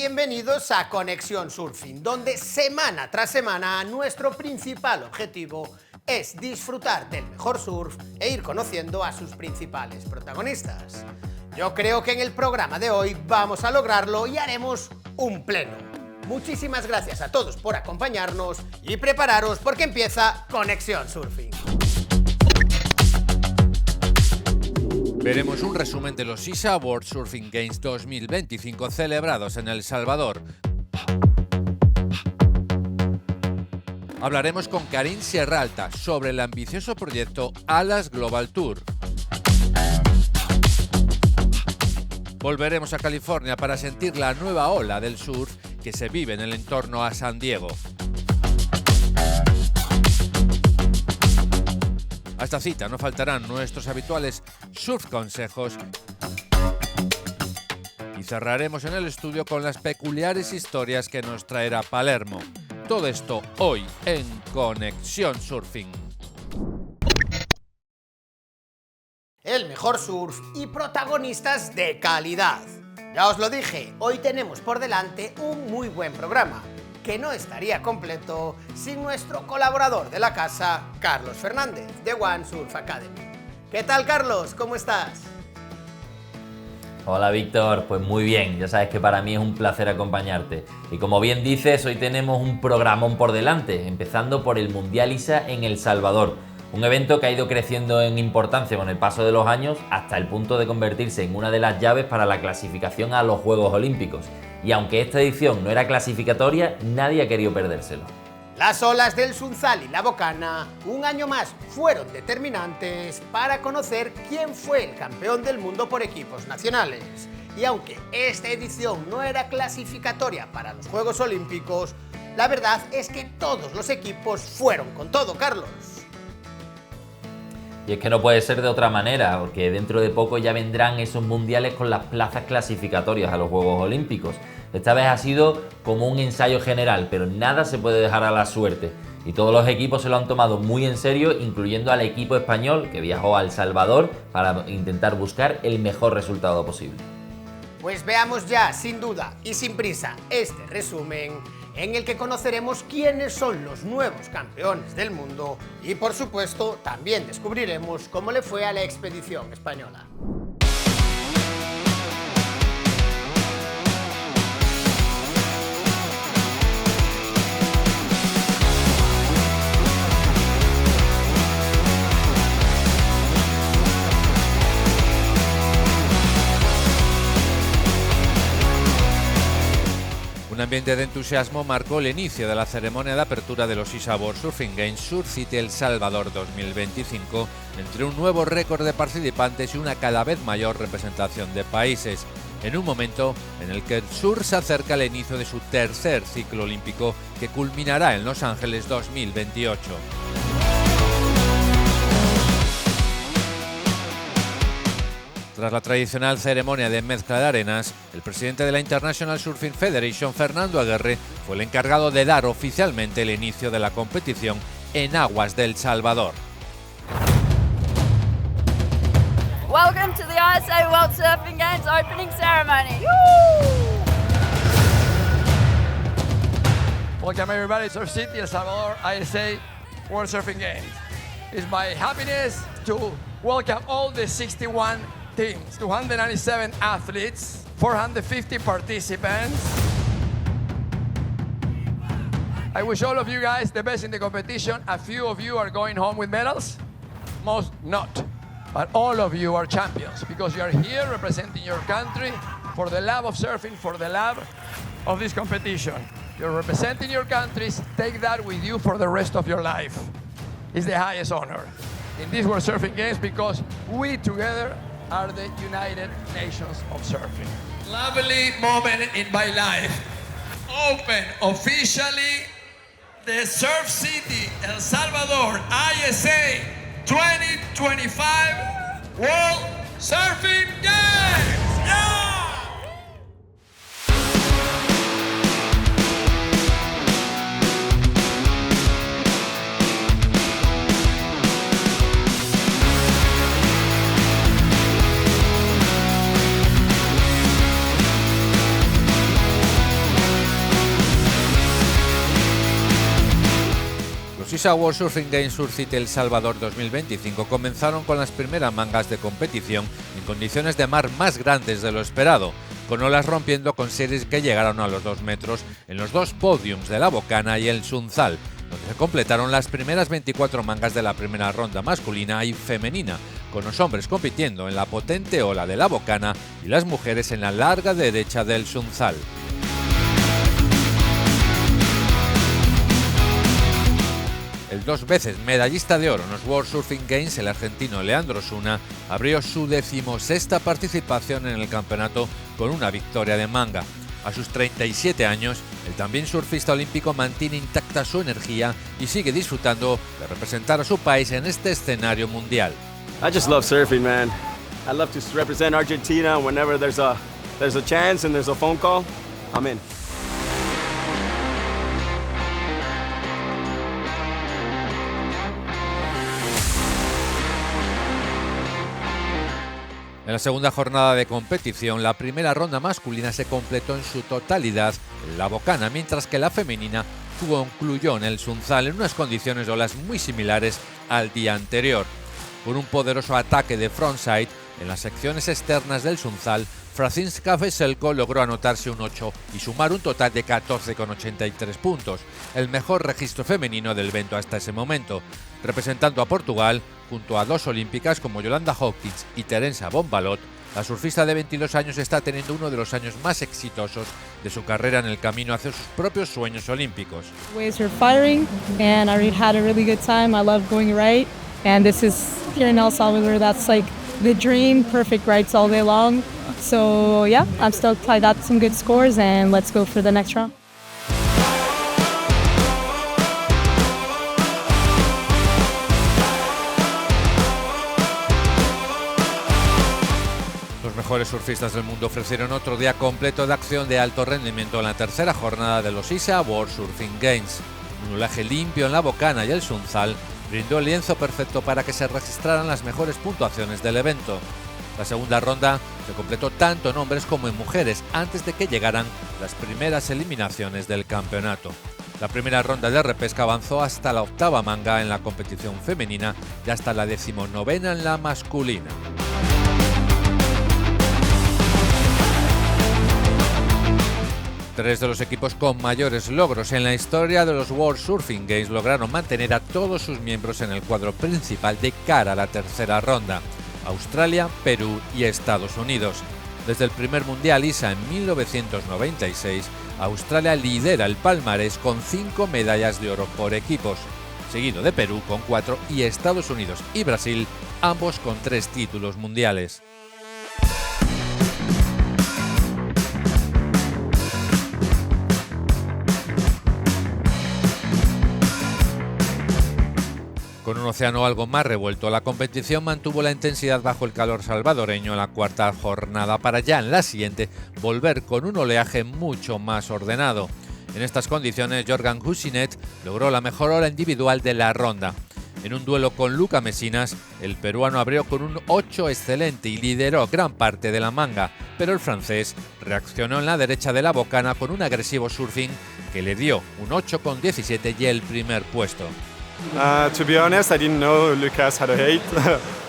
bienvenidos a Conexión Surfing, donde semana tras semana nuestro principal objetivo es disfrutar del mejor surf e ir conociendo a sus principales protagonistas. Yo creo que en el programa de hoy vamos a lograrlo y haremos un pleno. Muchísimas gracias a todos por acompañarnos y prepararos porque empieza Conexión Surfing. Veremos un resumen de los ISA World Surfing Games 2025 celebrados en El Salvador. Hablaremos con Karim Sierralta sobre el ambicioso proyecto Alas Global Tour. Volveremos a California para sentir la nueva ola del surf que se vive en el entorno a San Diego. A esta cita no faltarán nuestros habituales surf consejos y cerraremos en el estudio con las peculiares historias que nos traerá Palermo. Todo esto hoy en Conexión Surfing. El mejor surf y protagonistas de calidad. Ya os lo dije, hoy tenemos por delante un muy buen programa, que no estaría completo sin nuestro colaborador de la casa, Carlos Fernández, de One Surf Academy. ¿Qué tal, Carlos? ¿Cómo estás? Hola, Víctor. Pues muy bien, ya sabes que para mí es un placer acompañarte. Y como bien dices, hoy tenemos un programón por delante, empezando por el Mundial ISA en El Salvador. Un evento que ha ido creciendo en importancia con el paso de los años hasta el punto de convertirse en una de las llaves para la clasificación a los Juegos Olímpicos. Y aunque esta edición no era clasificatoria, nadie ha querido perdérselo. Las olas del Sunzal y la Bocana, un año más, fueron determinantes para conocer quién fue el campeón del mundo por equipos nacionales. Y aunque esta edición no era clasificatoria para los Juegos Olímpicos, la verdad es que todos los equipos fueron con todo, Carlos. Y es que no puede ser de otra manera, porque dentro de poco ya vendrán esos mundiales con las plazas clasificatorias a los Juegos Olímpicos. Esta vez ha sido como un ensayo general, pero nada se puede dejar a la suerte. Y todos los equipos se lo han tomado muy en serio, incluyendo al equipo español que viajó a El Salvador para intentar buscar el mejor resultado posible. Pues veamos ya, sin duda y sin prisa, este resumen en el que conoceremos quiénes son los nuevos campeones del mundo y, por supuesto, también descubriremos cómo le fue a la expedición española. Un ambiente de entusiasmo marcó el inicio de la ceremonia de apertura de los ISA World Surfing Games Surf City El Salvador 2025, entre un nuevo récord de participantes y una cada vez mayor representación de países, en un momento en el que el surf se acerca al inicio de su tercer ciclo olímpico que culminará en Los Ángeles 2028. Tras la tradicional ceremonia de mezcla de arenas, el presidente de la International Surfing Federation, Fernando Aguerre, fue el encargado de dar oficialmente el inicio de la competición en aguas de El Salvador. Welcome to the ISA World Surfing Games opening ceremony. Woo! Welcome everybody to Surf City, El Salvador, ISA World Surfing Games. It's my happiness to welcome all the 61 teams, 297 athletes, 450 participants. I wish all of you guys the best in the competition. A few of you are going home with medals, most not. But all of you are champions because you are here representing your country for the love of surfing, for the love of this competition. You're representing your countries, take that with you for the rest of your life. It's the highest honor in these World Surfing Games because we together are the United Nations of Surfing. Lovely moment in my life. Open officially the Surf City El Salvador ISA 2025 World Surfing Games. Yeah! ISA World Surfing Games Surf City El Salvador 2025 comenzaron con las primeras mangas de competición en condiciones de mar más grandes de lo esperado, con olas rompiendo con series que llegaron a los 2 metros en los 2 podiums de la Bocana y el Sunzal, donde se completaron las primeras 24 mangas de la primera ronda masculina y femenina, con los hombres compitiendo en la potente ola de la Bocana y las mujeres en la larga derecha del Sunzal. El 2 veces medallista de oro en los World Surfing Games, el argentino Leandro Osuna, abrió su 16ª participación en el campeonato con una victoria de manga. A sus 37 años, el también surfista olímpico mantiene intacta su energía y sigue disfrutando de representar a su país en este escenario mundial. I just love surfing, man. I love to represent Argentina whenever there's a chance and there's a phone call. I'm in. En la segunda jornada de competición, la primera ronda masculina se completó en su totalidad en la Bocana, mientras que la femenina concluyó en el Sunzal en unas condiciones de olas muy similares al día anterior. Con un poderoso ataque de frontside en las secciones externas del Sunzal, Franziska Veselko logró anotarse un 8 y sumar un total de 14,83 puntos, el mejor registro femenino del evento hasta ese momento, representando a Portugal junto a 2 olímpicas como Yolanda Hawkins y Teresa Bombalot. La surfista de 22 años está teniendo uno de los años más exitosos de su carrera en el camino hacia sus propios sueños olímpicos. Waves were firing and I had a really good time. I love going right, and this is here in El Salvador. That's like the dream, perfect rights all day long. So yeah, I'm stoked. I got some good scores and let's go for the next round. Los mejores surfistas del mundo ofrecieron otro día completo de acción de alto rendimiento en la tercera jornada de los ISA World Surfing Games. Un olaje limpio en la Bocana y el Sunzal brindó el lienzo perfecto para que se registraran las mejores puntuaciones del evento. La segunda ronda se completó tanto en hombres como en mujeres antes de que llegaran las primeras eliminaciones del campeonato. La primera ronda de repesca avanzó hasta la 8ª manga en la competición femenina y hasta la 19ª en la masculina. Tres de los equipos con mayores logros en la historia de los World Surfing Games lograron mantener a todos sus miembros en el cuadro principal de cara a la tercera ronda: Australia, Perú y Estados Unidos. Desde el primer Mundial ISA en 1996, Australia lidera el palmarés con 5 medallas de oro por equipos, seguido de Perú con 4 y Estados Unidos y Brasil, ambos con 3 títulos mundiales. Con un océano algo más revuelto, la competición mantuvo la intensidad bajo el calor salvadoreño en la cuarta jornada para ya en la siguiente volver con un oleaje mucho más ordenado. En estas condiciones, Jorgan Husinet logró la mejor hora individual de la ronda. En un duelo con Luca Mesinas, el peruano abrió con un 8 excelente y lideró gran parte de la manga, pero el francés reaccionó en la derecha de la Bocana con un agresivo surfing que le dio un 8,17 y el primer puesto. To be honest, I didn't know Lucas had a 8,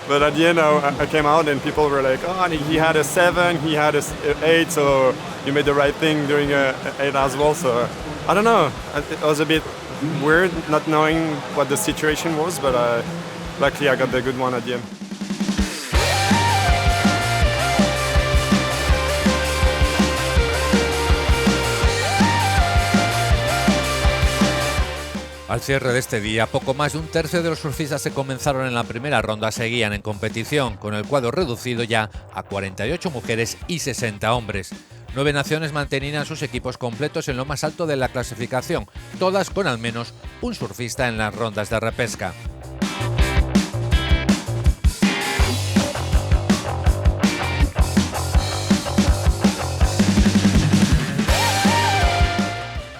but at the end I came out and people were like, oh, he had a 7, he had a 8, so you made the right thing doing a 8 as well. So I don't know, it was a bit weird not knowing what the situation was, but luckily I got the good one at the end. Al cierre de este día, poco más de un tercio de los surfistas que comenzaron en la primera ronda seguían en competición, con el cuadro reducido ya a 48 mujeres y 60 hombres. 9 naciones mantenían sus equipos completos en lo más alto de la clasificación, todas con al menos un surfista en las rondas de repesca.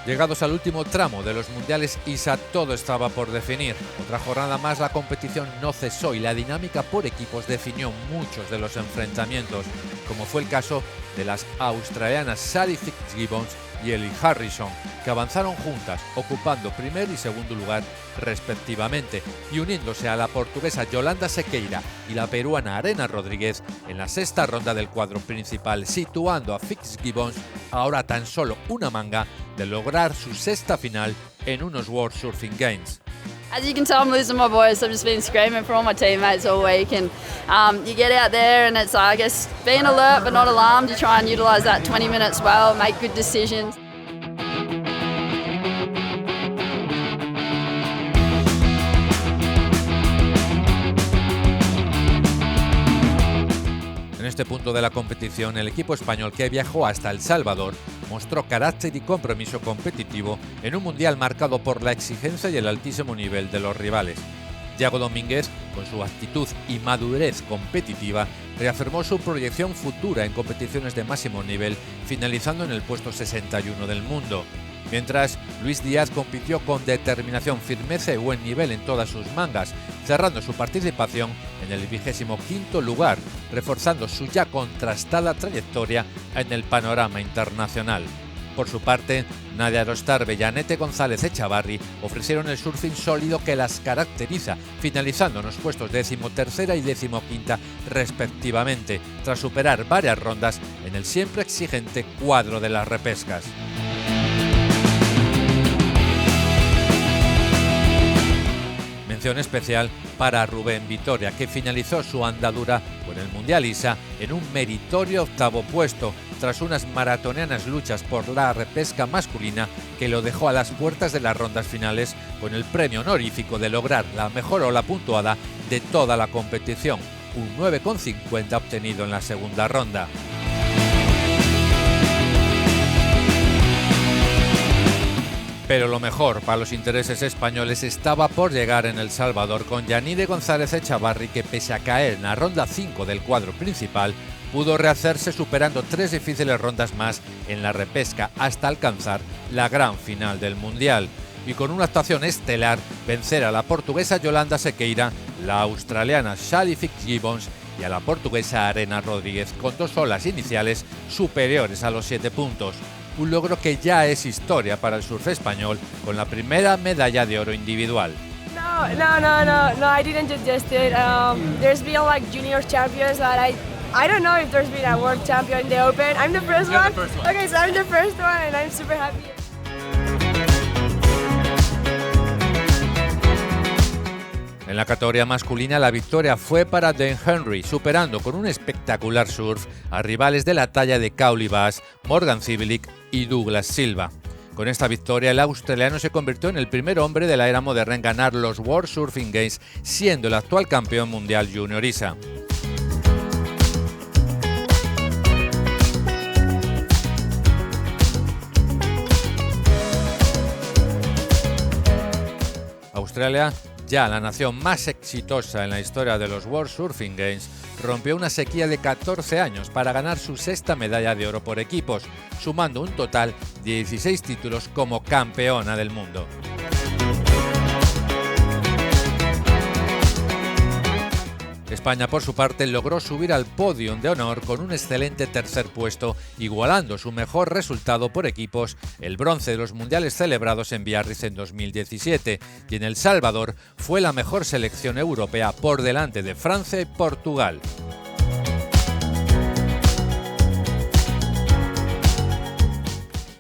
Llegados al último tramo de los mundiales ISA, todo estaba por definir. Otra jornada más, la competición no cesó y la dinámica por equipos definió muchos de los enfrentamientos, como fue el caso de las australianas Sally Fitzgibbons y Ellie Harrison, que avanzaron juntas, ocupando primer y segundo lugar respectivamente, y uniéndose a la portuguesa Yolanda Sequeira y la peruana Arena Rodríguez en la sexta ronda del cuadro principal, situando a Fitzgibbons ahora tan solo una manga de lograr su sexta final en unos World Surfing Games. As you can tell, I'm losing my voice. I've just been screaming for all my teammates all week, and you get out there and it's, I guess, being alert but not alarmed. You try and utilise that 20 minutes well, make good decisions. En este punto de la competición, el equipo español que viajó hasta El Salvador mostró carácter y compromiso competitivo en un mundial marcado por la exigencia y el altísimo nivel de los rivales. Yago Domínguez, con su actitud y madurez competitiva, reafirmó su proyección futura en competiciones de máximo nivel, finalizando en el puesto 61 del mundo. Mientras, Luis Díaz compitió con determinación, firmeza y buen nivel en todas sus mangas, cerrando su participación en el 25º lugar, reforzando su ya contrastada trayectoria en el panorama internacional. Por su parte, Nadia Rostarbe y Anette González Echavarri ofrecieron el surfing sólido que las caracteriza, finalizando en los puestos 13ª y 15ª respectivamente, tras superar varias rondas en el siempre exigente cuadro de las repescas. Mención especial para Rubén Vitoria, que finalizó su andadura con el Mundial ISA en un meritorio octavo puesto, tras unas maratonianas luchas por la repesca masculina que lo dejó a las puertas de las rondas finales con el premio honorífico de lograr la mejor ola puntuada de toda la competición, un 9,50 obtenido en la segunda ronda. Pero lo mejor para los intereses españoles estaba por llegar en El Salvador con Yanire González Echavarri, que pese a caer en la ronda 5 del cuadro principal, pudo rehacerse superando 3 difíciles rondas más en la repesca hasta alcanzar la gran final del Mundial. Y con una actuación estelar, vencer a la portuguesa Yolanda Sequeira, la australiana Sally Fitzgibbons y a la portuguesa Arena Rodríguez con 2 olas iniciales superiores a los 7 puntos. Un logro que ya es historia para el surf español, con la primera medalla de oro individual. No, I didn't just do it. There's been like junior champions that I don't know if there's been a world champion in the Open. I'm the first one. Okay, so I'm the first one and I'm super happy. En la categoría masculina, la victoria fue para Dan Henry, superando con un espectacular surf a rivales de la talla de Cowley Bass, Morgan Civilic y Douglas Silva. Con esta victoria, el australiano se convirtió en el primer hombre de la era moderna en ganar los World Surfing Games, siendo el actual campeón mundial junior ISA. Australia, ya la nación más exitosa en la historia de los World Surfing Games, rompió una sequía de 14 años para ganar su sexta medalla de oro por equipos, sumando un total de 16 títulos como campeona del mundo. España, por su parte, logró subir al podio de honor con un excelente tercer puesto, igualando su mejor resultado por equipos, el bronce de los mundiales celebrados en Biarritz en 2017, y en El Salvador fue la mejor selección europea por delante de Francia y Portugal.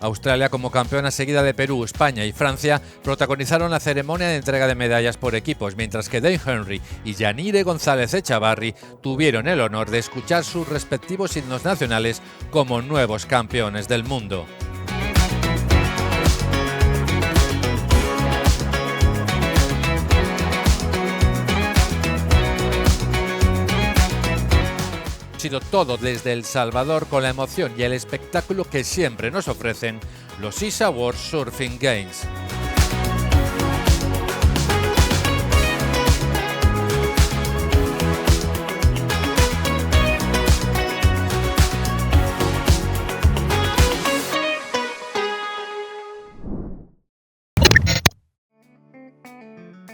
Australia, como campeona seguida de Perú, España y Francia, protagonizaron la ceremonia de entrega de medallas por equipos, mientras que Dan Henry y Yanire González Echavarri tuvieron el honor de escuchar sus respectivos himnos nacionales como nuevos campeones del mundo. Ha sido todo desde El Salvador, con la emoción y el espectáculo que siempre nos ofrecen los ISA World Surfing Games.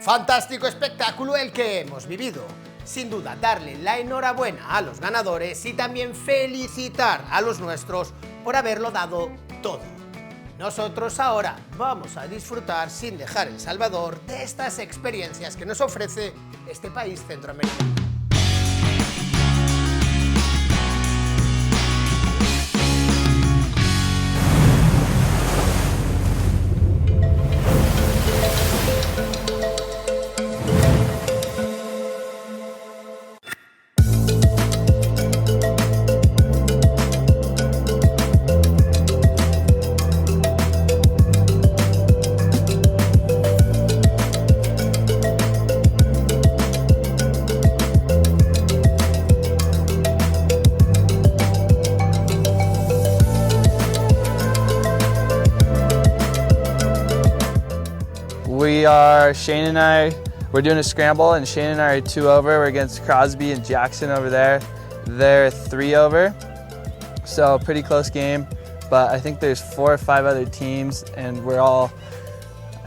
Fantástico espectáculo el que hemos vivido. Sin duda, darle la enhorabuena a los ganadores y también felicitar a los nuestros por haberlo dado todo. Nosotros ahora vamos a disfrutar sin dejar El Salvador de estas experiencias que nos ofrece este país centroamericano. Shane and I, we're doing a scramble, and Shane and I are 2 over. We're against Crosby and Jackson over there. They're 3 over. So pretty close game, but I think there's 4 or 5 other teams, and I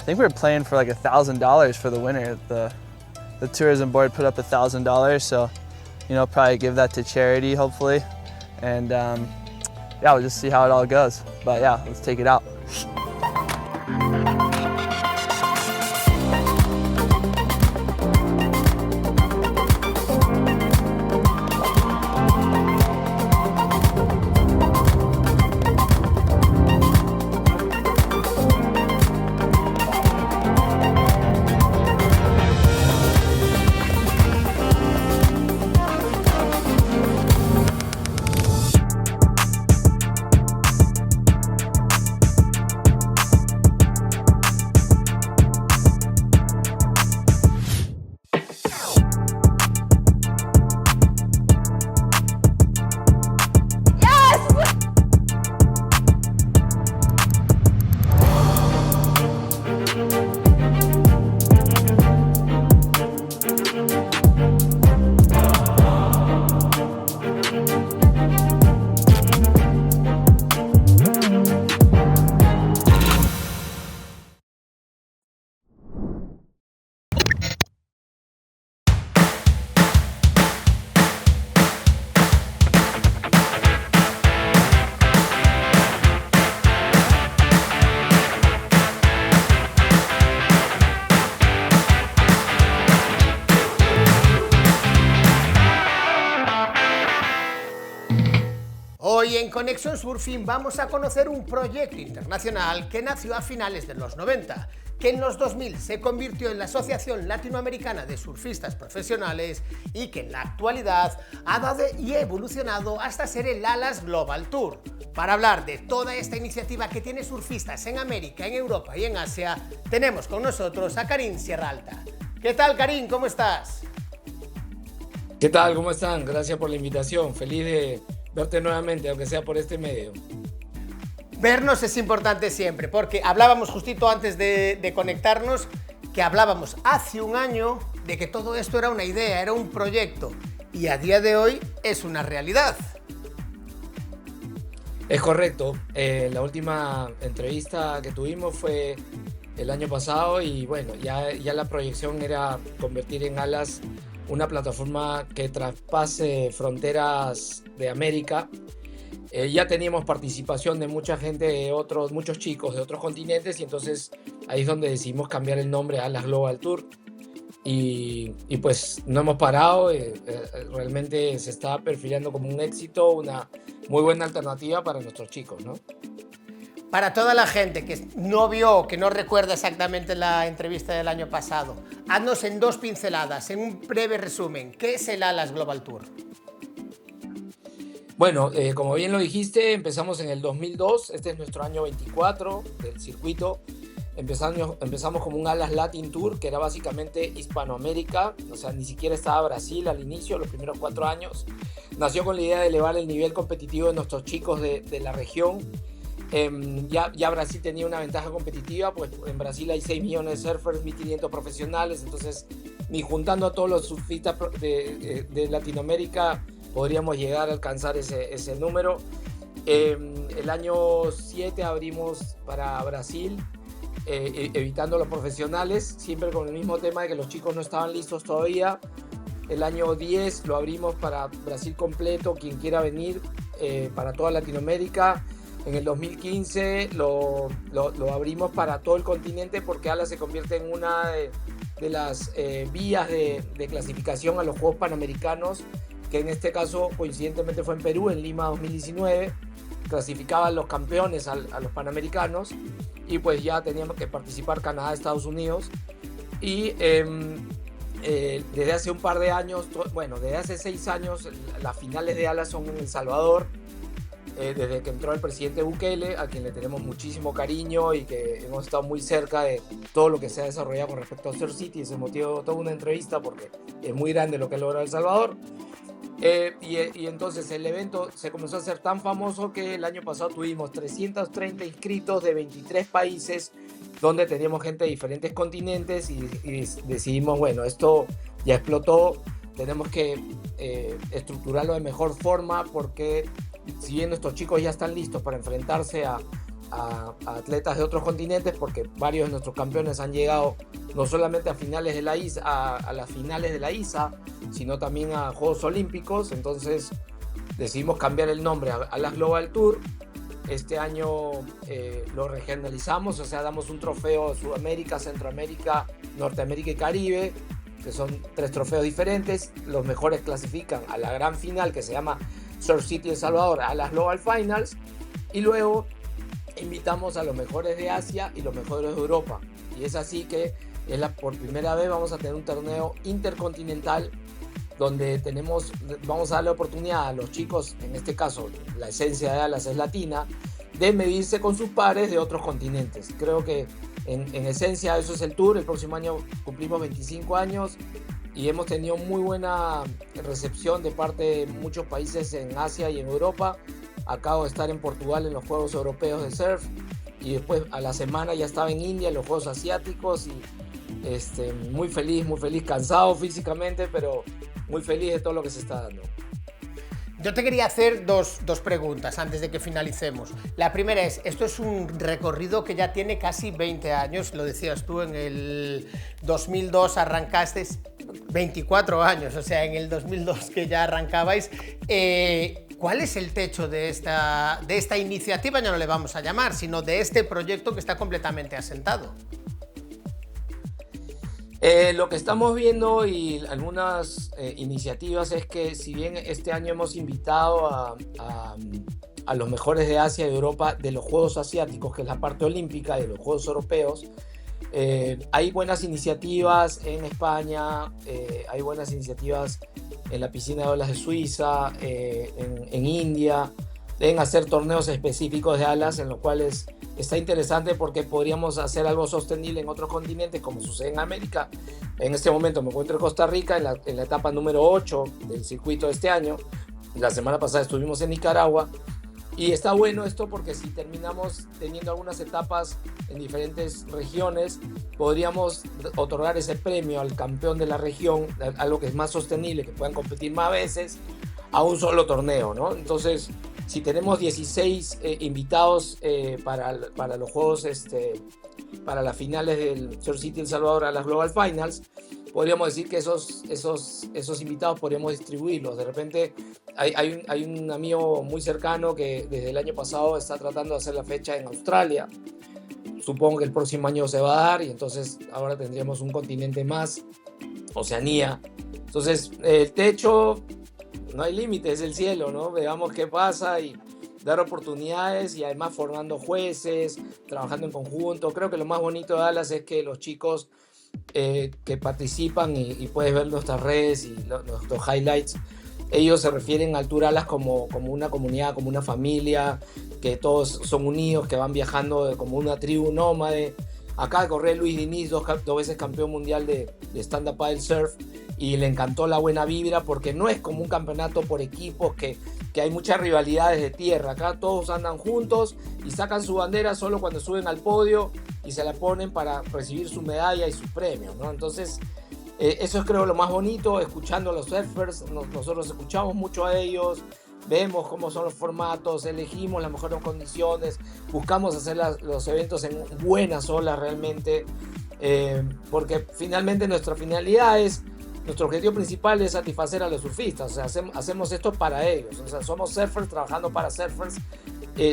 think we're playing for like $1,000 for the winner. The tourism board put up $1,000, so probably give that to charity hopefully, and yeah, we'll just see how it all goes. But yeah, let's take it out. Hoy en Conexión Surfing vamos a conocer un proyecto internacional que nació a finales de los 90, que en los 2000 se convirtió en la Asociación Latinoamericana de Surfistas Profesionales y que en la actualidad ha dado y evolucionado hasta ser el Alas Global Tour. Para hablar de toda esta iniciativa que tiene surfistas en América, en Europa y en Asia, tenemos con nosotros a Karim Sierra Alta. ¿Qué tal, Karim? ¿Cómo estás? ¿Qué tal? ¿Cómo están? Gracias por la invitación. Feliz de verte nuevamente, aunque sea por este medio. Vernos es importante siempre, porque hablábamos justito antes de conectarnos, que hablábamos hace un año de que todo esto era una idea, era un proyecto, y a día de hoy es una realidad. Es correcto. La última entrevista que tuvimos fue el año pasado y bueno, ya la proyección era convertir en Alas una plataforma que traspase fronteras de América. Ya teníamos participación de mucha gente, muchos chicos de otros continentes, y entonces ahí es donde decidimos cambiar el nombre a Alas Global Tour. Y pues no hemos parado, realmente se está perfilando como un éxito, una muy buena alternativa para nuestros chicos, ¿no? Para toda la gente que no vio, que no recuerda exactamente la entrevista del año pasado, haznos en 2 pinceladas, en un breve resumen, ¿qué es el Alas Global Tour? Bueno, como bien lo dijiste, empezamos en el 2002, este es nuestro año 24 del circuito. Empezamos como un Alas Latin Tour, que era básicamente Hispanoamérica, o sea, ni siquiera estaba Brasil al inicio, los primeros 4 años. Nació con la idea de elevar el nivel competitivo de nuestros chicos de la región. Ya Brasil tenía una ventaja competitiva, pues en Brasil hay 6 millones de surfers, 1.500 profesionales, entonces ni juntando a todos los surfistas de Latinoamérica podríamos llegar a alcanzar ese número. El año 7 abrimos para Brasil, evitando los profesionales, siempre con el mismo tema de que los chicos no estaban listos todavía. El año 10 lo abrimos para Brasil completo, quien quiera venir, para toda Latinoamérica. En el 2015 lo abrimos para todo el continente porque ALA se convierte en una de las vías de clasificación a los Juegos Panamericanos, que en este caso coincidentemente fue en Perú, en Lima 2019. Clasificaban los campeones a los Panamericanos y pues ya teníamos que participar Canadá, Estados Unidos. Y desde hace un par de años, desde hace 6 años, las finales de ALA son en El Salvador. Desde que entró el presidente Bukele, a quien le tenemos muchísimo cariño y que hemos estado muy cerca de todo lo que se ha desarrollado con respecto a Surf City. Ese motivo toda una entrevista porque es muy grande lo que ha logrado El Salvador. Y entonces el evento se comenzó a hacer tan famoso que el año pasado tuvimos 330 inscritos de 23 países, donde teníamos gente de diferentes continentes y decidimos, bueno, esto ya explotó, tenemos que estructurarlo de mejor forma, porque si bien nuestros chicos ya están listos para enfrentarse a atletas de otros continentes, porque varios de nuestros campeones han llegado no solamente a finales de la ISA, a las finales de la ISA, sino también a Juegos Olímpicos. Entonces decidimos cambiar el nombre a ALA Global Tour. Este año lo regionalizamos, o sea, damos un trofeo Sudamérica, Centroamérica, Norteamérica y Caribe, que son 3 trofeos diferentes. Los mejores clasifican a la gran final, que se llama Surf City El Salvador, a las Global Finals, y luego invitamos a los mejores de Asia y los mejores de Europa. Y es así que por primera vez vamos a tener un torneo intercontinental donde vamos a darle oportunidad a los chicos, en este caso la esencia de ALAS es latina, de medirse con sus pares de otros continentes. Creo que en esencia eso es el tour. El próximo año cumplimos 25 años y hemos tenido muy buena recepción de parte de muchos países en Asia y en Europa. Acabo de estar en Portugal en los Juegos Europeos de Surf y después a la semana ya estaba en India en los Juegos Asiáticos y muy feliz, cansado físicamente, pero muy feliz de todo lo que se está dando. Yo te quería hacer dos preguntas antes de que finalicemos. La primera es, esto es un recorrido que ya tiene casi 20 años, lo decías tú, en el 2002 arrancaste, 24 años, o sea, en el 2002 que ya arrancabais. ¿Cuál es el techo de esta iniciativa? Ya no le vamos a llamar, sino de este proyecto que está completamente asentado. Lo que estamos viendo y algunas iniciativas es que si bien este año hemos invitado a los mejores de Asia y de Europa de los Juegos Asiáticos, que es la parte olímpica, de los Juegos Europeos, hay buenas iniciativas en España, hay buenas iniciativas en la piscina de olas de Suiza, en India, deben hacer torneos específicos de alas en los cuales está interesante porque podríamos hacer algo sostenible en otros continentes como sucede en América. En este momento me encuentro en Costa Rica en la etapa número 8 del circuito de este año. La semana pasada estuvimos en Nicaragua y está bueno esto porque si terminamos teniendo algunas etapas en diferentes regiones, podríamos otorgar ese premio al campeón de la región, algo que es más sostenible, que puedan competir más veces a un solo torneo, ¿no? Entonces, si tenemos 16 invitados para los juegos, para las finales del Surf City El Salvador a las Global Finals, podríamos decir que esos invitados podríamos distribuirlos. De repente hay un amigo muy cercano que desde el año pasado está tratando de hacer la fecha en Australia. Supongo que el próximo año se va a dar y entonces ahora tendríamos un continente más, Oceanía. Entonces el techo, no hay límites, es el cielo, ¿no? Veamos qué pasa y dar oportunidades y además formando jueces, trabajando en conjunto. Creo que lo más bonito de ALAS es que los chicos que participan y puedes ver nuestras redes y nuestros highlights, ellos se refieren a Tour ALAS como una comunidad, como una familia, que todos son unidos, que van viajando como una tribu nómade. Acá corre Luis Diniz, dos veces campeón mundial de stand-up paddle surf, y le encantó la buena vibra porque no es como un campeonato por equipos que hay muchas rivalidades de tierra. Acá todos andan juntos y sacan su bandera solo cuando suben al podio y se la ponen para recibir su medalla y su premio, ¿no? Entonces, eso es creo lo más bonito, escuchando a los surfers. Nosotros escuchamos mucho a ellos, vemos cómo son los formatos, elegimos las mejores condiciones, buscamos hacer los eventos en buenas olas realmente, porque finalmente nuestra finalidad es nuestro objetivo principal es satisfacer a los surfistas, o sea, hacemos esto para ellos, o sea, somos surfers trabajando para surfers,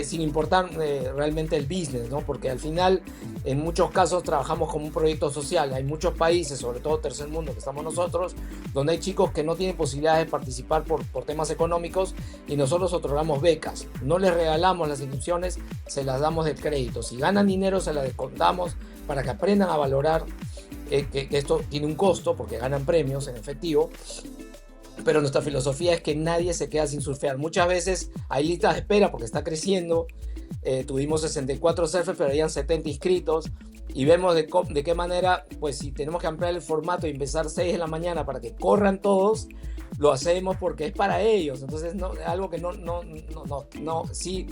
sin importar realmente el business, ¿no? Porque al final, en muchos casos, trabajamos como un proyecto social. Hay muchos países, sobre todo tercer mundo, que estamos nosotros, donde hay chicos que no tienen posibilidades de participar por temas económicos y nosotros otorgamos becas. No les regalamos las inscripciones, se las damos de crédito. Si ganan dinero, se las descontamos para que aprendan a valorar que esto tiene un costo, porque ganan premios en efectivo. Pero nuestra filosofía es que nadie se queda sin surfear. Muchas veces hay listas de espera porque está creciendo. Tuvimos 64 surfers, pero habían 70 inscritos. Y vemos de qué manera, pues si tenemos que ampliar el formato y empezar 6 de la mañana para que corran todos, lo hacemos porque es para ellos. Entonces, no, algo que sí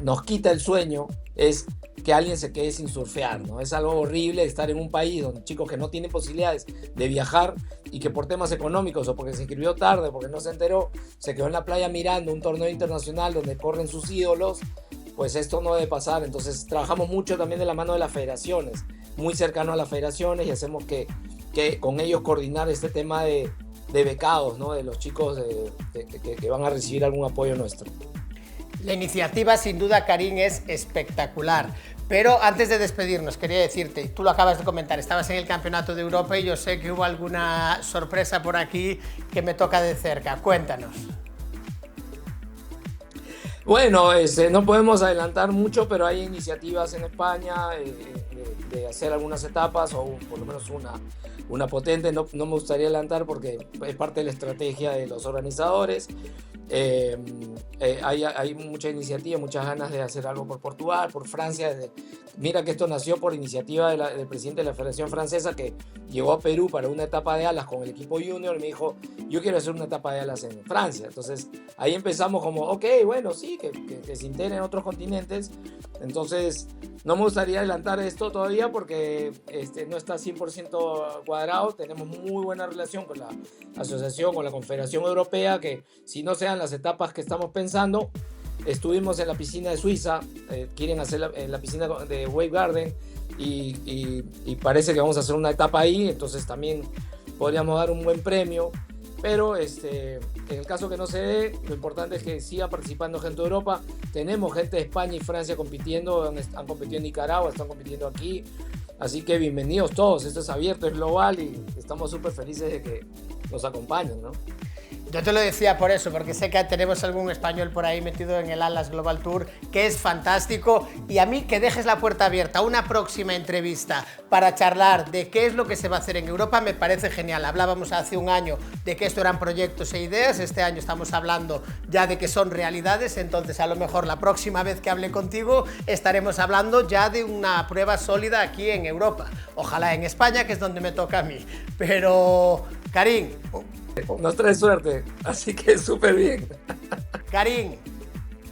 nos quita el sueño es que alguien se quede sin surfear, ¿no? Es algo horrible estar en un país donde chicos que no tienen posibilidades de viajar y que por temas económicos o porque se inscribió tarde, porque no se enteró, se quedó en la playa mirando un torneo internacional donde corren sus ídolos. Pues esto no debe pasar. Entonces trabajamos mucho también de la mano de las federaciones, muy cercano a las federaciones, y hacemos que con ellos coordinar este tema de becados, ¿no? De los chicos que van a recibir algún apoyo nuestro. La iniciativa, sin duda, Karim, es espectacular. Pero antes de despedirnos, quería decirte, tú lo acabas de comentar, estabas en el Campeonato de Europa y yo sé que hubo alguna sorpresa por aquí que me toca de cerca. Cuéntanos. Bueno, no podemos adelantar mucho, pero hay iniciativas en España de hacer algunas etapas, o por lo menos una potente. No me gustaría adelantar porque es parte de la estrategia de los organizadores. Hay mucha iniciativa, muchas ganas de hacer algo por Portugal, por Francia. Mira que esto nació por iniciativa del presidente de la Federación Francesa, que llegó a Perú para una etapa de alas con el equipo junior y me dijo, yo quiero hacer una etapa de alas en Francia. Entonces ahí empezamos como, ok, bueno, sí, que se integren otros continentes. Entonces no me gustaría adelantar esto todavía porque no está 100% cuadrado. Tenemos muy buena relación con la asociación, con la Confederación Europea, que si no se dan las etapas que estamos pensando, estuvimos en la piscina de Suiza, quieren hacer en la piscina de Wave Garden y parece que vamos a hacer una etapa ahí, entonces también podríamos dar un buen premio, pero en el caso que no se dé, lo importante es que siga participando gente de Europa. Tenemos gente de España y Francia compitiendo, han competido en Nicaragua, están compitiendo aquí, así que bienvenidos todos, esto es abierto, es global y estamos súper felices de que nos acompañen, ¿no? Yo te lo decía por eso, porque sé que tenemos algún español por ahí metido en el Atlas Global Tour, que es fantástico, y a mí que dejes la puerta abierta a una próxima entrevista para charlar de qué es lo que se va a hacer en Europa me parece genial. Hablábamos hace un año de que esto eran proyectos e ideas, este año estamos hablando ya de que son realidades, entonces a lo mejor la próxima vez que hable contigo estaremos hablando ya de una prueba sólida aquí en Europa, ojalá en España, que es donde me toca a mí. Pero, Karim, nos trae suerte, así que súper bien. Karim,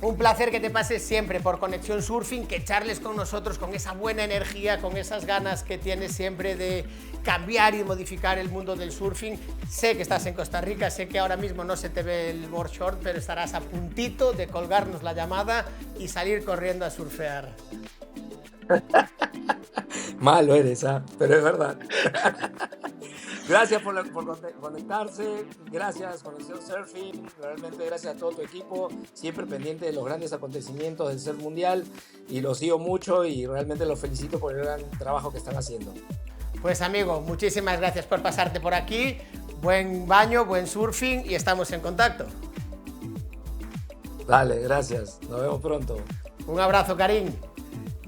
un placer que te pases siempre por Conexión Surfing, que charles con nosotros con esa buena energía, con esas ganas que tienes siempre de cambiar y modificar el mundo del surfing. Sé que estás en Costa Rica, sé que ahora mismo no se te ve el board short, pero estarás a puntito de colgarnos la llamada y salir corriendo a surfear. Malo eres, pero es verdad. Gracias por conectarse, gracias Conexión Surfing, realmente gracias a todo tu equipo, siempre pendiente de los grandes acontecimientos del surf mundial, y los sigo mucho y realmente los felicito por el gran trabajo que están haciendo. Pues amigo, muchísimas gracias por pasarte por aquí, buen baño, buen surfing y estamos en contacto. Dale, gracias, nos vemos pronto. Un abrazo, Karim.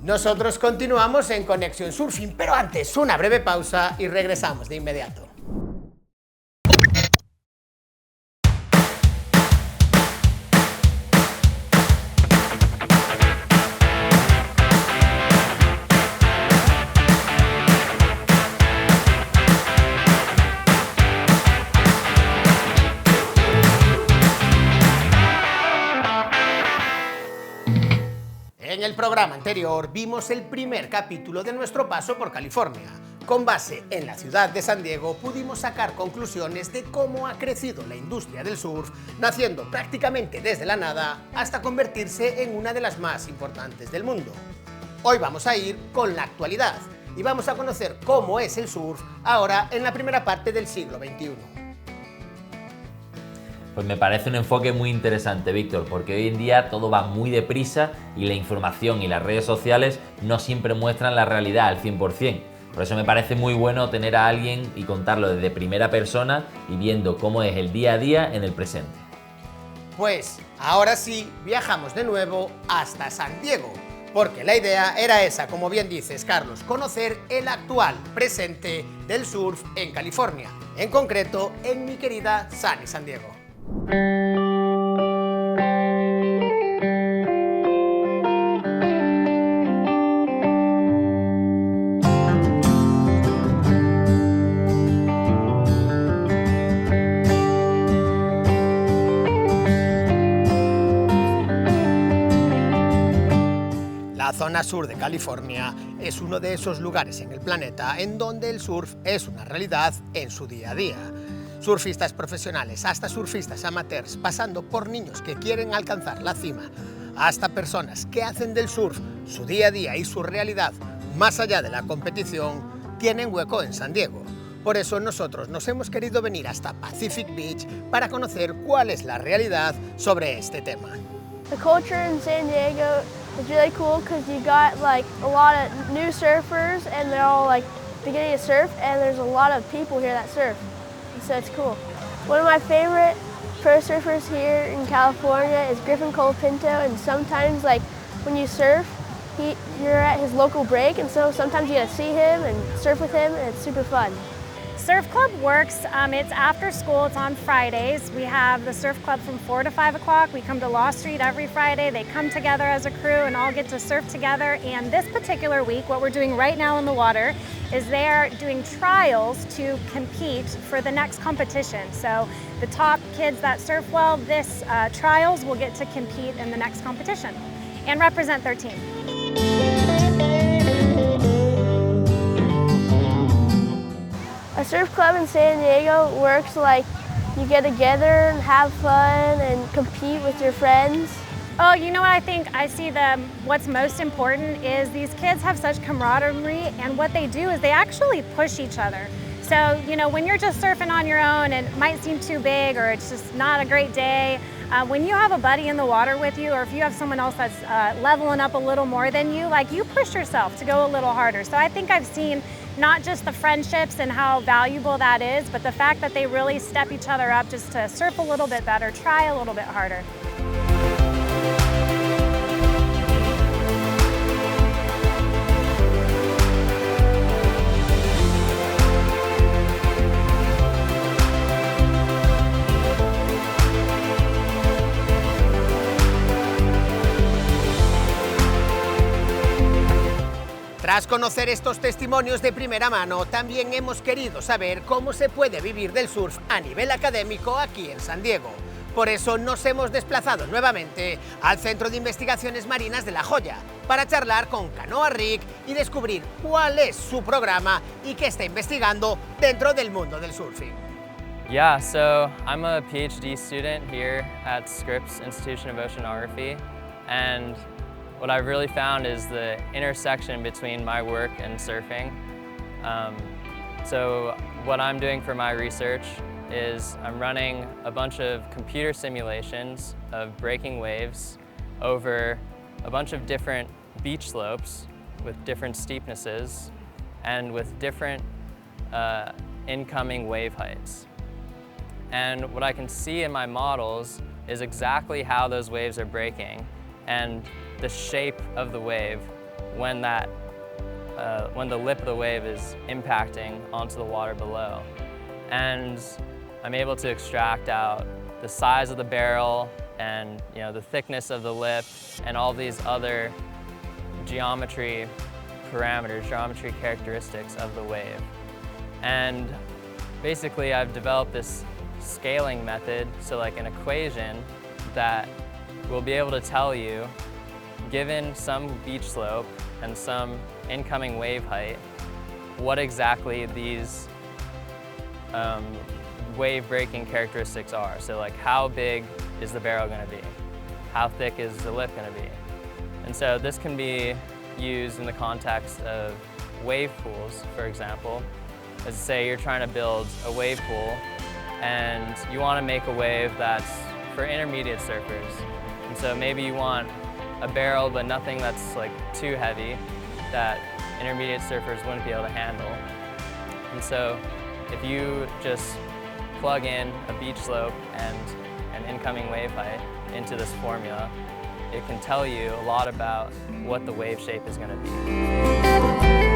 Nosotros continuamos en Conexión Surfing, pero antes una breve pausa y regresamos de inmediato. En el programa anterior vimos el primer capítulo de nuestro paso por California. Con base en la ciudad de San Diego pudimos sacar conclusiones de cómo ha crecido la industria del surf, naciendo prácticamente desde la nada hasta convertirse en una de las más importantes del mundo. Hoy vamos a ir con la actualidad. y vamos a conocer cómo es el surf ahora en la primera parte del siglo XXI. Pues me parece un enfoque muy interesante, Víctor, porque hoy en día todo va muy deprisa y la información y las redes sociales no siempre muestran la realidad al 100%. Por eso me parece muy bueno tener a alguien y contarlo desde primera persona y viendo cómo es el día a día en el presente. Pues ahora sí, viajamos de nuevo hasta San Diego, porque la idea era esa, como bien dices, Carlos, conocer el actual presente del surf en California, en concreto en mi querida Sunny San Diego. La zona sur de California es uno de esos lugares en el planeta en donde el surf es una realidad en su día a día. Surfistas profesionales hasta surfistas amateurs, pasando por niños que quieren alcanzar la cima, hasta personas que hacen del surf su día a día y su realidad más allá de la competición, tienen hueco en San Diego. Por eso nosotros nos hemos querido venir hasta Pacific Beach para conocer cuál es la realidad sobre este tema. The culture in San Diego is really cool because you got like a lot of new surfers and they're all like beginning to surf, and there's a lot of people here that surf, so it's cool. One of my favorite pro surfers here in California is Griffin Colapinto, and sometimes like when you surf, you're at his local break, and so sometimes you get to see him and surf with him, and it's super fun. Surf Club works, it's after school, it's on Fridays. We have the Surf Club from 4 to 5 o'clock. We come to Law Street every Friday. They come together as a crew and all get to surf together. And this particular week, what we're doing right now in the water is they're doing trials to compete for the next competition. So the top kids that surf well this trials will get to compete in the next competition and represent their team. A surf club in San Diego works like you get together and have fun and compete with your friends. Oh, you know what I think? I see what's most important is these kids have such camaraderie, and what they do is they actually push each other. So, you know, when you're just surfing on your own and it might seem too big or it's just not a great day, when you have a buddy in the water with you, or if you have someone else that's leveling up a little more than you, like you push yourself to go a little harder. So I think I've seen not just the friendships and how valuable that is, but the fact that they really step each other up just to surf a little bit better, try a little bit harder. Tras conocer estos testimonios de primera mano, también hemos querido saber cómo se puede vivir del surf a nivel académico aquí en San Diego. Por eso nos hemos desplazado nuevamente al Centro de Investigaciones Marinas de La Joya para charlar con Canoa Rick y descubrir cuál es su programa y qué está investigando dentro del mundo del surfing. Yeah, so I'm a PhD student here at Scripps Institution of Oceanography, and what I've really found is the intersection between my work and surfing. So what I'm doing for my research is I'm running a bunch of computer simulations of breaking waves over a bunch of different beach slopes with different steepnesses and with different incoming wave heights. And what I can see in my models is exactly how those waves are breaking and the shape of the wave when the lip of the wave is impacting onto the water below. And I'm able to extract out the size of the barrel and the thickness of the lip and all these other geometry parameters, geometry characteristics of the wave. And basically I've developed this scaling method, so like an equation that will be able to tell you, given some beach slope and some incoming wave height, what exactly these wave breaking characteristics are. So like how big is the barrel going to be? How thick is the lip going to be? And so this can be used in the context of wave pools, for example. Let's say you're trying to build a wave pool and you want to make a wave that's for intermediate surfers. And so maybe you want a barrel but nothing that's like too heavy that intermediate surfers wouldn't be able to handle. And so if you just plug in a beach slope and an incoming wave height into this formula, it can tell you a lot about what the wave shape is going to be.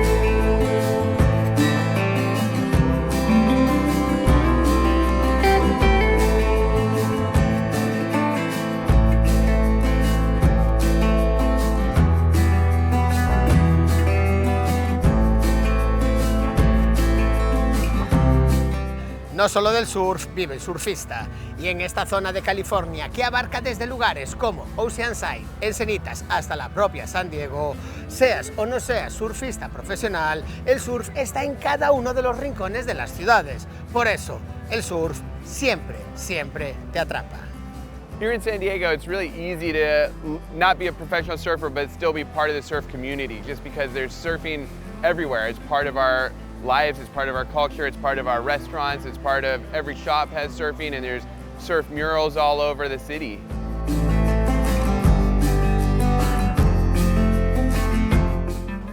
No solo del surf vive el surfista, y en esta zona de California, que abarca desde lugares como Oceanside, Encinitas, hasta la propia San Diego, seas o no seas surfista profesional, el surf está en cada uno de los rincones de las ciudades. Por eso, el surf siempre, siempre te atrapa. Here in San Diego, it's really easy to not be a professional surfer, but still be part of the surf community, just because there's surfing everywhere. It's part of our lives, it's part of our culture, it's part of our restaurants, it's part of every shop has surfing, and there's surf murals all over the city.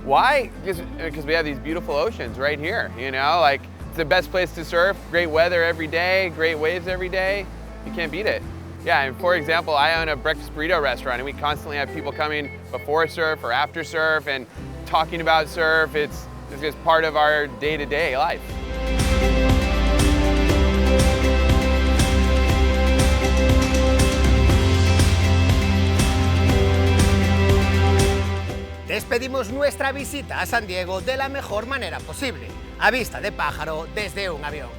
Why? Because we have these beautiful oceans right here, you know? Like, it's the best place to surf, great weather every day, great waves every day. You can't beat it. Yeah, and for example, I own a breakfast burrito restaurant, and we constantly have people coming before surf or after surf and talking about surf. It's just part of our day-to-day life. Despedimos nuestra visita a San Diego de la mejor manera posible, a vista de pájaro desde un avión.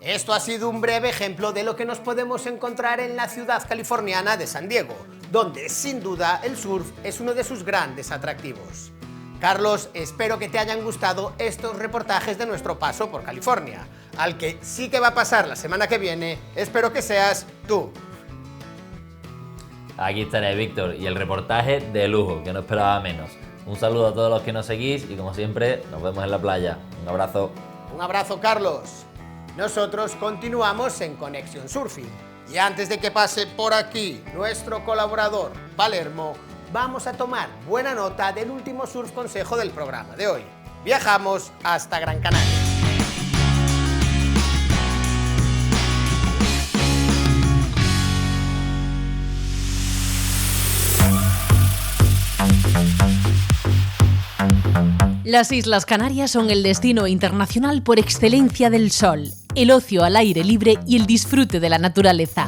Esto ha sido un breve ejemplo de lo que nos podemos encontrar en la ciudad californiana de San Diego, donde sin duda el surf es uno de sus grandes atractivos. Carlos, espero que te hayan gustado estos reportajes de nuestro paso por California. Al que sí que va a pasar la semana que viene, espero que seas tú. Aquí estaré, Víctor, y el reportaje de lujo, que no esperaba menos. Un saludo a todos los que nos seguís y como siempre, nos vemos en la playa. Un abrazo. Un abrazo, Carlos. Nosotros continuamos en Conexión Surfing. Y antes de que pase por aquí nuestro colaborador, Palermo, vamos a tomar buena nota del último surf consejo del programa de hoy. Viajamos hasta Gran Canaria. Las Islas Canarias son el destino internacional por excelencia del sol, el ocio al aire libre y el disfrute de la naturaleza.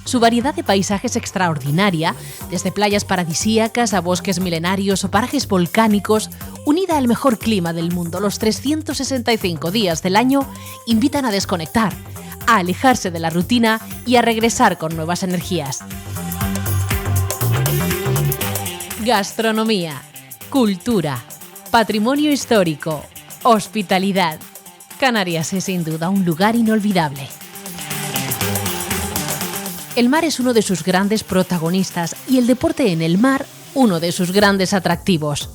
Su variedad de paisajes extraordinaria, desde playas paradisíacas a bosques milenarios o parajes volcánicos, unida al mejor clima del mundo los 365 días del año, invitan a desconectar, a alejarse de la rutina y a regresar con nuevas energías. Gastronomía, cultura, patrimonio histórico, hospitalidad. Canarias es sin duda un lugar inolvidable. El mar es uno de sus grandes protagonistas y el deporte en el mar uno de sus grandes atractivos.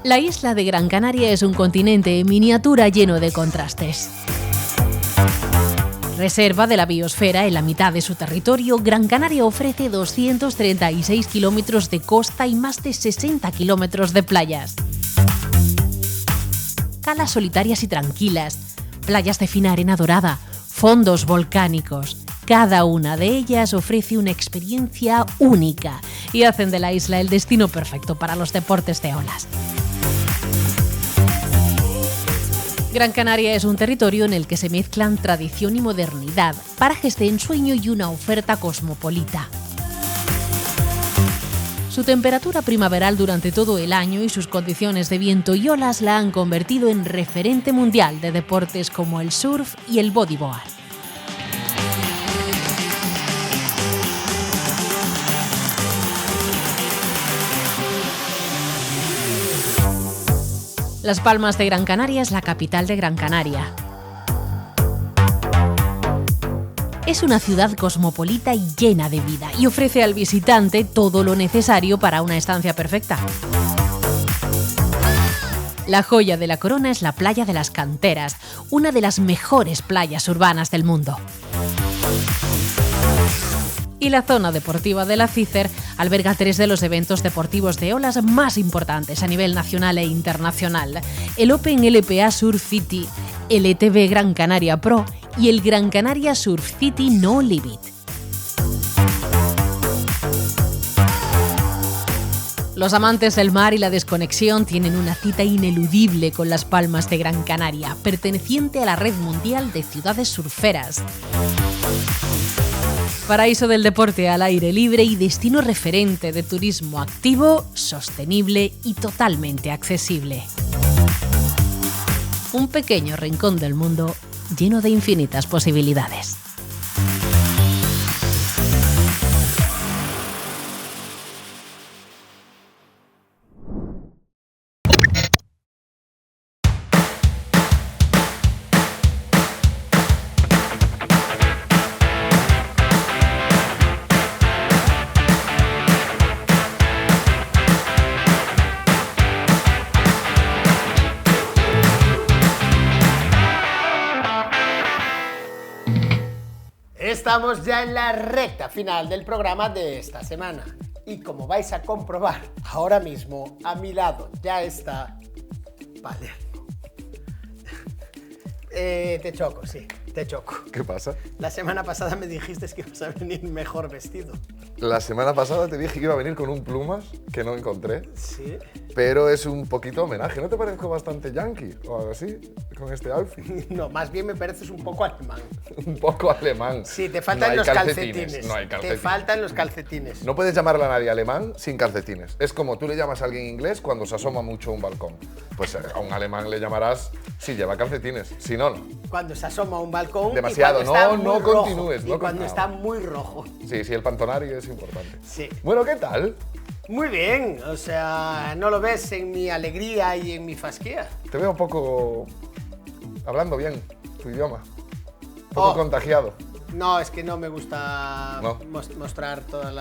La isla de Gran Canaria es un continente en miniatura lleno de contrastes. Reserva de la biosfera en la mitad de su territorio, Gran Canaria ofrece 236 kilómetros de costa y más de 60 kilómetros de playas. Calas solitarias y tranquilas, playas de fina arena dorada, fondos volcánicos. Cada una de ellas ofrece una experiencia única y hacen de la isla el destino perfecto para los deportes de olas. Gran Canaria es un territorio en el que se mezclan tradición y modernidad, parajes de ensueño y una oferta cosmopolita. Su temperatura primaveral durante todo el año y sus condiciones de viento y olas la han convertido en referente mundial de deportes como el surf y el bodyboard. Las Palmas de Gran Canaria es la capital de Gran Canaria. Es una ciudad cosmopolita y llena de vida y ofrece al visitante todo lo necesario para una estancia perfecta. La joya de la corona es la playa de las Canteras, una de las mejores playas urbanas del mundo. Y la zona deportiva de la Cícer alberga 3 de los eventos deportivos de olas más importantes a nivel nacional e internacional: el Open LPA Surf City, el ETB Gran Canaria Pro y el Gran Canaria Surf City No Limit. Los amantes del mar y la desconexión tienen una cita ineludible con Las Palmas de Gran Canaria, perteneciente a la Red Mundial de Ciudades Surferas. Paraíso del deporte al aire libre y destino referente de turismo activo, sostenible y totalmente accesible. Un pequeño rincón del mundo lleno de infinitas posibilidades. Estamos ya en la recta final del programa de esta semana y como vais a comprobar ahora mismo, a mi lado ya está Palermo. Te choco, sí, te choco. ¿Qué pasa? La semana pasada me dijiste que ibas a venir mejor vestido. La semana pasada te dije que iba a venir con un plumas que no encontré. Sí. Pero es un poquito homenaje. ¿No te parezco bastante yankee o algo así con este outfit? No, más bien me pareces un poco alemán. Un poco alemán. Sí, te faltan no los calcetines. No hay calcetines. Te faltan los calcetines. No puedes llamarle a nadie alemán sin calcetines. Es como tú le llamas a alguien inglés cuando se asoma mucho a un balcón. Pues a un alemán le llamarás si lleva calcetines. Si no, no. Cuando se asoma a un balcón. Demasiado. Y cuando No continúes. Y cuando está muy rojo. Sí, el pantonario es importante. Sí. Bueno, ¿qué tal? Muy bien, o sea, ¿no lo ves en mi alegría y en mi fasquía? Te veo un poco hablando bien tu idioma, un poco contagiado. No, es que no me gusta ¿No? mostrar todos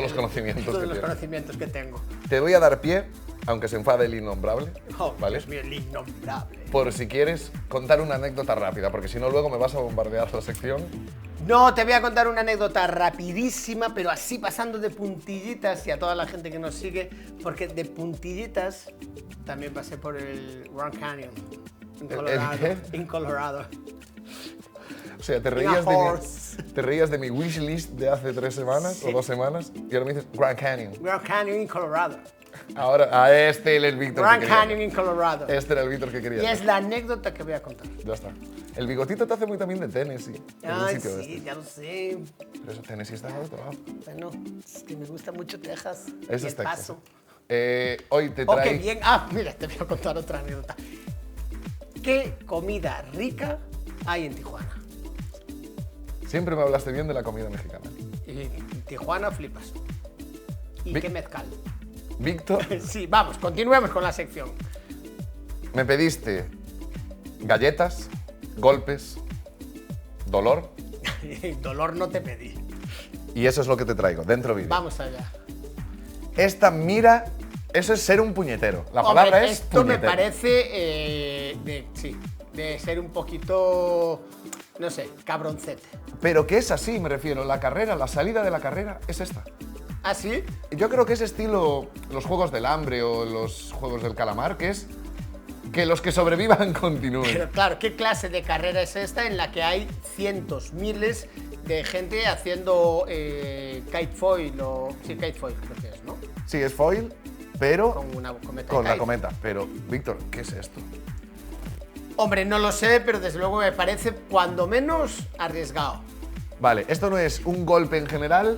los conocimientos que tengo. Te voy a dar pie, aunque se enfade el innombrable, ¿vale? Dios mío, el innombrable. Por si quieres contar una anécdota rápida, porque si no luego me vas a bombardear la sección. No, te voy a contar una anécdota rapidísima, pero así pasando de puntillitas y a toda la gente que nos sigue, porque de puntillitas también pasé por el Grand Canyon en Colorado. En Colorado. O sea, te reías de mi wishlist de hace 3 semanas o 2 semanas y ahora me dices Grand Canyon. Grand Canyon en Colorado. Ahora, a este era el Víctor Grand que quería. Canyon en Colorado. Este era el Víctor que quería. Y es la anécdota que voy a contar. Ya está. El bigotito te hace muy también de Tennessee. Ay, sí, ya lo sé. Pero eso Tennessee está al otro lado. Bueno, es que me gusta mucho Texas. Eso y es el Texas. Paso. Hoy te Oh, traigo... qué bien. Mira, te voy a contar otra anécdota. ¿Qué comida rica hay en Tijuana? Siempre me hablaste bien de la comida mexicana. Y en Tijuana flipas. ¿Y qué mezcal? Víctor. Sí, vamos, continuemos con la sección. Me pediste galletas, golpes, dolor. Dolor no te pedí. Y eso es lo que te traigo, dentro vídeo. Vamos allá. Esta mira, eso es ser un puñetero. La palabra es esto puñetero. me parece de ser un poquito, no sé, cabroncete. Pero que es así, me refiero. La carrera, la salida de la carrera es esta. ¿Ah, sí? Yo creo que es estilo los Juegos del Hambre o los Juegos del Calamar, que es que los que sobrevivan continúen. Pero claro, ¿qué clase de carrera es esta en la que hay cientos, miles de gente haciendo kitefoil o... Sí, kitefoil creo que es, ¿no? Sí, es foil, pero con una cometa. Con la cometa. Pero, Víctor, ¿qué es esto? Hombre, no lo sé, pero desde luego me parece cuando menos arriesgado. Vale, esto no es un golpe en general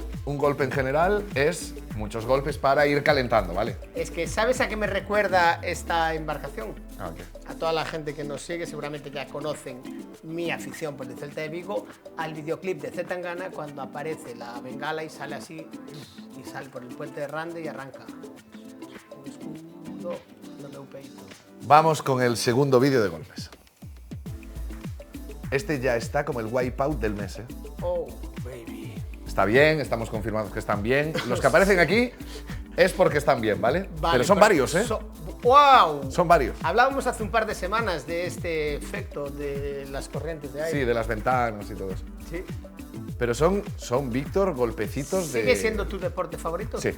es muchos golpes para ir calentando, ¿vale? Es que, ¿sabes a qué me recuerda esta embarcación? Ah, ok. A toda la gente que nos sigue seguramente ya conocen mi afición por el Celta de Vigo, al videoclip de Zetangana cuando aparece la bengala y sale así, y sale por el puente de Rande y arranca. Un escudo, lo de UPI. Vamos con el segundo vídeo de golpes. Este ya está como el wipeout del mes, ¿eh? Oh, baby. Está bien, estamos confirmados que están bien. Los que aparecen aquí es porque están bien, ¿vale? Pero son varios, ¿eh? ¡Wow! Son varios. Hablábamos hace un par de semanas de este efecto de las corrientes de aire. Sí, de las ventanas y todo eso. Sí. Pero son Víctor, golpecitos de... ¿Sigue siendo tu deporte favorito? Sí.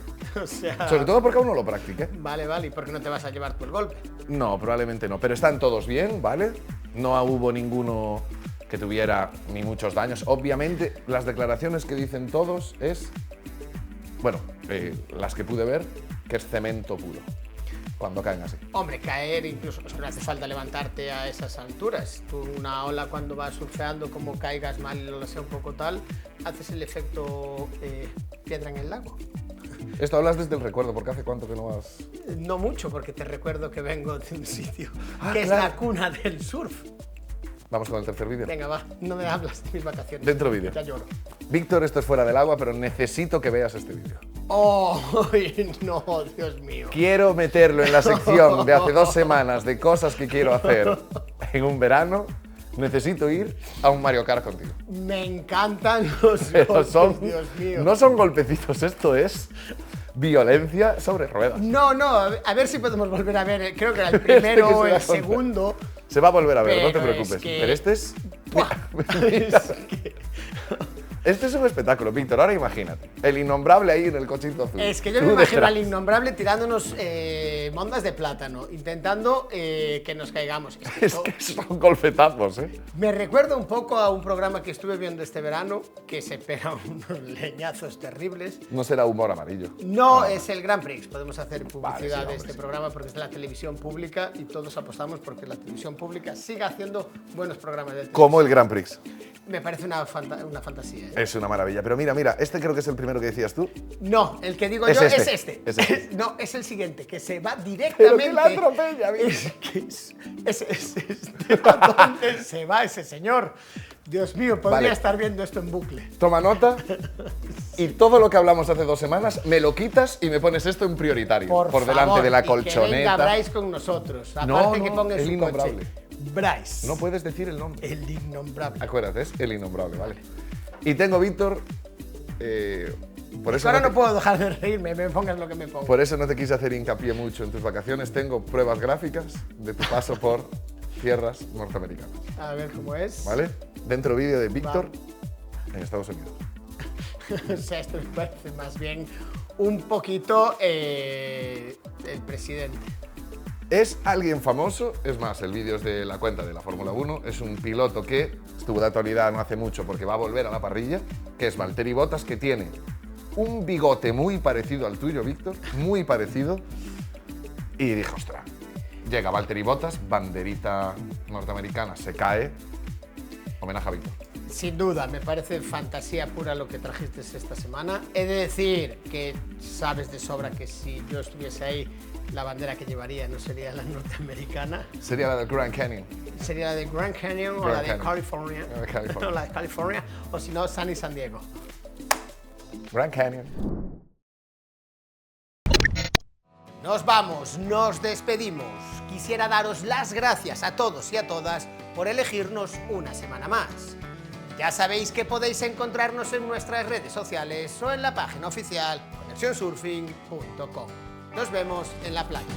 O sea... Sobre todo porque aún no lo practiqué. Vale, vale. ¿Y por qué no te vas a llevar tú el golpe? No, probablemente no. Pero están todos bien, ¿vale? No hubo ninguno que tuviera ni muchos daños. Obviamente, las declaraciones que dicen todos es... Bueno, las que pude ver, que es cemento puro. Cuando caen así. Hombre, caer incluso, pues no hace falta levantarte a esas alturas. Tú una ola cuando vas surfeando, como caigas mal y la ola sea un poco tal, haces el efecto piedra en el lago. Esto hablas desde el recuerdo, porque ¿hace cuánto que no vas? No mucho, porque te recuerdo que vengo de un sitio que es claro. la cuna del surf. Vamos con el tercer vídeo. Venga, va, no me hablas de mis vacaciones. Dentro vídeo. Ya lloro. Víctor, esto es fuera del agua, pero necesito que veas este vídeo. ¡Oh, no, Dios mío! Quiero meterlo en la sección de hace 2 semanas de cosas que quiero hacer en un verano. Necesito ir a un Mario Kart contigo. Me encantan los Pero golpes, Dios mío. no son golpecitos, esto es violencia sobre ruedas. No, a ver si podemos volver a ver. Creo que era el primero o el segundo. Se va a volver a ver, no te Pero preocupes. es que- Pero este es... ¡Buah! Es que- Este es un espectáculo, Víctor. Ahora imagínate. El innombrable ahí en el cochito azul. Es que yo Tú me imagino detrás. al innombrable tirándonos mondas de plátano, intentando que nos caigamos. Es que son golpetazos, ¿eh? Me recuerda un poco a un programa que estuve viendo este verano, que se pega unos leñazos terribles. No será humor amarillo. No, es el Grand Prix. Podemos hacer publicidad Vale, sí, de este programa porque es de la televisión pública y todos apostamos porque la televisión pública siga haciendo buenos programas de televisión. Como el Grand Prix. Me parece una fantasía. ¿eh? Es una maravilla. Pero mira, este creo que es el primero que decías tú. No, el que digo Es yo este. es este. Es este. No, es el siguiente, que se va Pero directamente. que la atropella, mira. ¿A dónde se va ese señor? Dios mío, podría Vale. estar viendo esto en bucle. Toma nota. Y todo lo que hablamos hace 2 semanas me lo quitas y me pones esto en prioritario. Por delante favor, de la y que colchoneta. venga Bryce con nosotros. Aparte No, que ponga en el su innombrable. coche. Bryce. No puedes decir el nombre. El innombrable. Acuérdate, es el innombrable, ¿vale? Y tengo, Víctor, por eso Ahora no no puedo dejar de reírme, me pongas lo que me pongas. Por eso no te quise hacer hincapié mucho en tus vacaciones. Tengo pruebas gráficas de tu paso por tierras norteamericanas. A ver cómo es. ¿Vale? Dentro vídeo de Víctor en Estados Unidos. O sea, esto me parece más bien un poquito el presidente. Es alguien famoso, es más, el vídeo es de la cuenta de la Fórmula 1, es un piloto que estuvo de actualidad no hace mucho porque va a volver a la parrilla, que es Valtteri Bottas, que tiene un bigote muy parecido al tuyo, Víctor, muy parecido, y dije, ostras, llega Valtteri Bottas, banderita norteamericana, se cae, homenaje a Víctor. Sin duda, me parece fantasía pura lo que trajiste esta semana. He de decir que sabes de sobra que si yo estuviese ahí, la bandera que llevaría no sería la norteamericana. Sería la del Grand Canyon. Sería la de Grand Canyon o Grand la de Canyon. California. La de California. O la de California, o si no, San Diego. Grand Canyon. Nos vamos, nos despedimos. Quisiera daros las gracias a todos y a todas por elegirnos una semana más. Ya sabéis que podéis encontrarnos en nuestras redes sociales o en la página oficial conexionsurfing.com. Nos vemos en la playa.